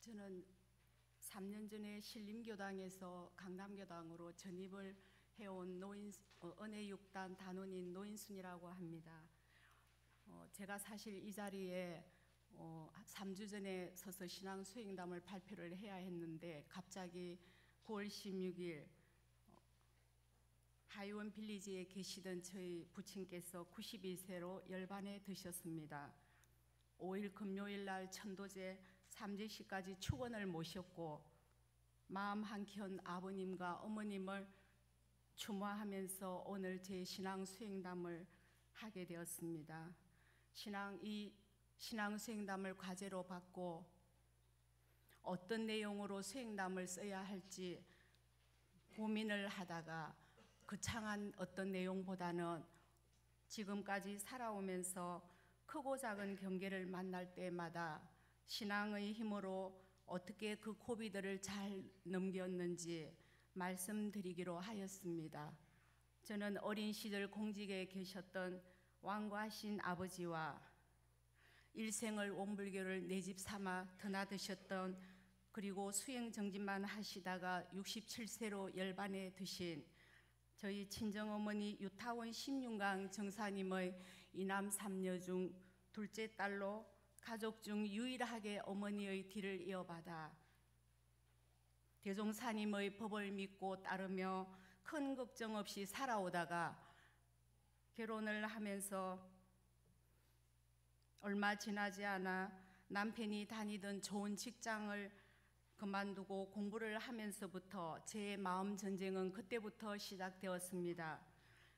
저는 3년 전에 신림교당에서 강남교당으로 전입을 해온 은혜육단 단원인 노인순이라고 합니다. 제가 사실 이 자리에 3주 전에 서서 신앙 수행담을 발표를 해야 했는데 갑자기 9월 16일 하이원 빌리지에 계시던 저희 부친께서 92세로 열반에 드셨습니다. 5일 금요일 날 천도제 삼재시까지 축원을 모셨고 마음 한켠 아버님과 어머님을 추모하면서 오늘 제 신앙 수행담을 하게 되었습니다. 이 신앙 수행담을 과제로 받고 어떤 내용으로 수행담을 써야 할지 고민을 하다가 거창한 어떤 내용보다는 지금까지 살아오면서 크고 작은 경계를 만날 때마다 신앙의 힘으로 어떻게 그 고비들을 잘 넘겼는지 말씀드리기로 하였습니다. 저는 어린 시절 공직에 계셨던 완고하신 아버지와 일생을 원불교를 내 집 삼아 드나드셨던, 그리고 수행 정진만 하시다가 67세로 열반에 드신 저희 친정어머니 유타원 심윤강 정사님의 이남 삼녀 중 둘째 딸로 가족 중 유일하게 어머니의 뒤를 이어받아 대종사님의 법을 믿고 따르며 큰 걱정 없이 살아오다가 결혼을 하면서 얼마 지나지 않아 남편이 다니던 좋은 직장을 그만두고 공부를 하면서부터 제 마음 전쟁은 그때부터 시작되었습니다.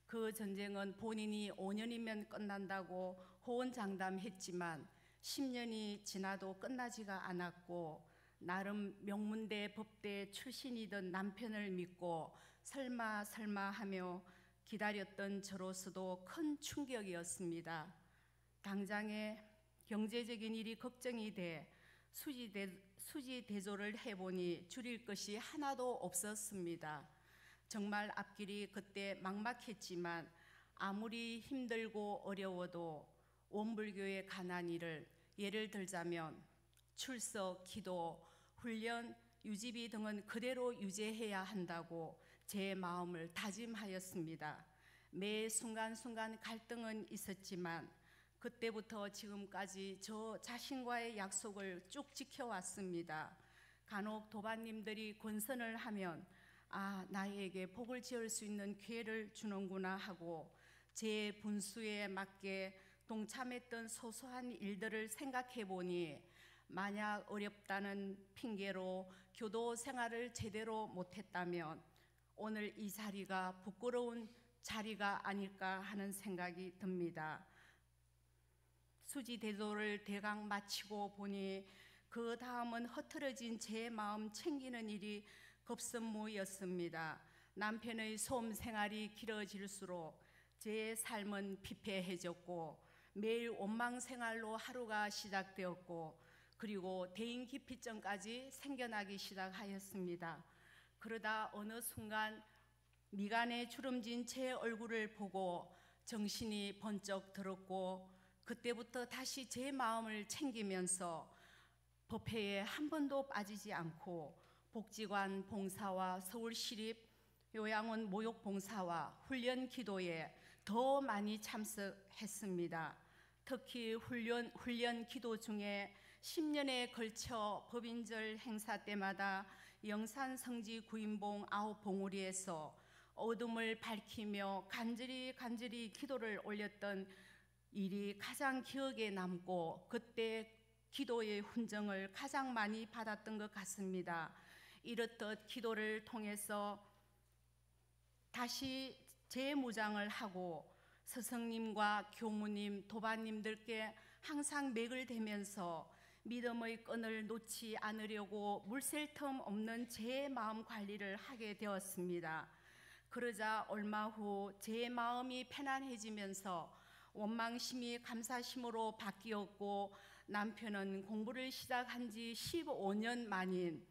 그 전쟁은 본인이 5년이면 끝난다고 호언장담했지만 10년이 지나도 끝나지가 않았고, 나름 명문대 법대 출신이던 남편을 믿고 설마 하며 기다렸던 저로서도 큰 충격이었습니다. 당장에 경제적인 일이 걱정이 돼 수지 대조를 해보니 줄일 것이 하나도 없었습니다. 정말 앞길이 그때 막막했지만 아무리 힘들고 어려워도 원불교에 관한 일을 예를 들자면 출석, 기도, 훈련, 유지비 등은 그대로 유지해야 한다고 제 마음을 다짐하였습니다. 매 순간순간 갈등은 있었지만 그때부터 지금까지 저 자신과의 약속을 쭉 지켜왔습니다. 간혹 도반님들이 권선을 하면 나에게 복을 지을 수 있는 기회를 주는구나 하고 제 분수에 맞게 동참했던 소소한 일들을 생각해 보니 만약 어렵다는 핑계로 교도 생활을 제대로 못했다면 오늘 이 자리가 부끄러운 자리가 아닐까 하는 생각이 듭니다. 수지대조를 대강 마치고 보니 그 다음은 흐트러진 제 마음 챙기는 일이 급선무였습니다. 남편의 소음 생활이 길어질수록 제 삶은 피폐해졌고 매일 원망 생활로 하루가 시작되었고, 그리고 대인기피증까지 생겨나기 시작하였습니다. 그러다 어느 순간 미간에 주름진 제 얼굴을 보고 정신이 번쩍 들었고, 그때부터 다시 제 마음을 챙기면서 법회에 한 번도 빠지지 않고 복지관 봉사와 서울시립 요양원 모욕 봉사와 훈련 기도에 더 많이 참석했습니다. 특히 훈련 기도 중에 10년에 걸쳐 법인절 행사 때마다 영산 성지 구인봉 9봉우리에서 어둠을 밝히며 간절히 기도를 올렸던 일이 가장 기억에 남고 그때 기도의 훈정을 가장 많이 받았던 것 같습니다. 이렇듯 기도를 통해서 다시 재무장을 하고 스승님과 교무님, 도반님들께 항상 맥을 대면서 믿음의 끈을 놓지 않으려고 물샐 틈 없는 제 마음 관리를 하게 되었습니다. 그러자 얼마 후 제 마음이 편안해지면서 원망심이 감사심으로 바뀌었고, 남편은 공부를 시작한 지 15년 만인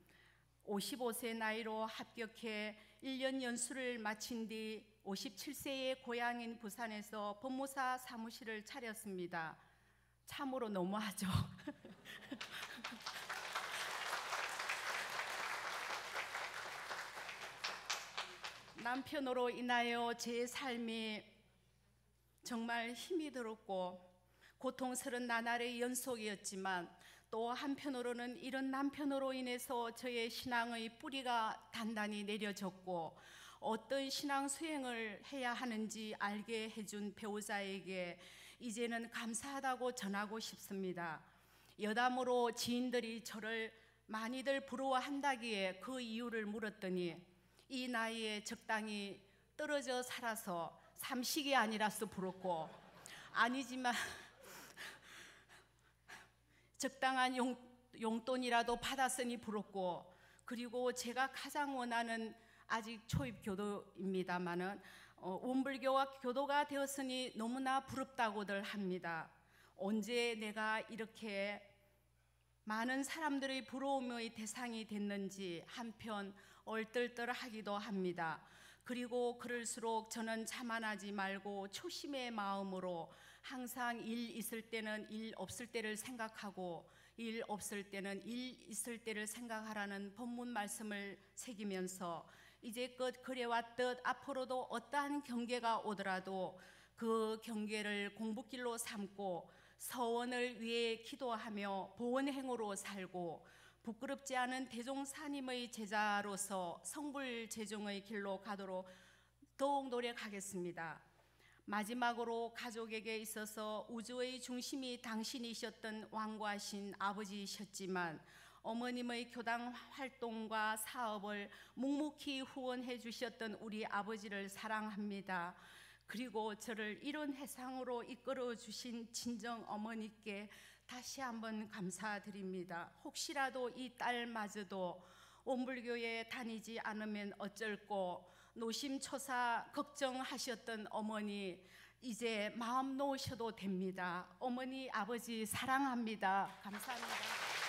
55세 나이로 합격해 1년 연수를 마친 뒤 57세의 고향인 부산에서 법무사 사무실을 차렸습니다. 참으로 너무하죠. 남편으로 인하여 제 삶이 정말 힘이 들었고 고통스러운 나날의 연속이었지만, 또 한편으로는 이런 남편으로 인해서 저의 신앙의 뿌리가 단단히 내려졌고 어떤 신앙 수행을 해야 하는지 알게 해준 배우자에게 이제는 감사하다고 전하고 싶습니다. 여담으로 지인들이 저를 많이들 부러워한다기에 그 이유를 물었더니 이 나이에 적당히 떨어져 살아서 삼식이 아니라서 부럽고, 아니지만 적당한 용돈이라도 받았으니 부럽고, 그리고 제가 가장 원하는, 아직 초입 교도입니다마는 원불교와 교도가 되었으니 너무나 부럽다고들 합니다. 언제 내가 이렇게 많은 사람들의 부러움의 대상이 됐는지 한편 얼떨떨하기도 합니다. 그리고 그럴수록 저는 자만하지 말고 초심의 마음으로 항상 일 있을 때는 일 없을 때를 생각하고 일 없을 때는 일 있을 때를 생각하라는 본문 말씀을 새기면서 이제껏 그래왔듯 앞으로도 어떠한 경계가 오더라도 그 경계를 공부길로 삼고 서원을 위해 기도하며 보원행으로 살고 부끄럽지 않은 대종사님의 제자로서 성불제종의 길로 가도록 더욱 노력하겠습니다. 마지막으로 가족에게 있어서 우주의 중심이 당신이셨던 왕과신 아버지이셨지만 어머님의 교당 활동과 사업을 묵묵히 후원해 주셨던 우리 아버지를 사랑합니다. 그리고 저를 이런 해상으로 이끌어 주신 친정 어머니께 다시 한번 감사드립니다. 혹시라도 이 딸마저도 원불교에 다니지 않으면 어쩔꼬 노심초사 걱정하셨던 어머니, 이제 마음 놓으셔도 됩니다. 어머니 아버지 사랑합니다. 감사합니다.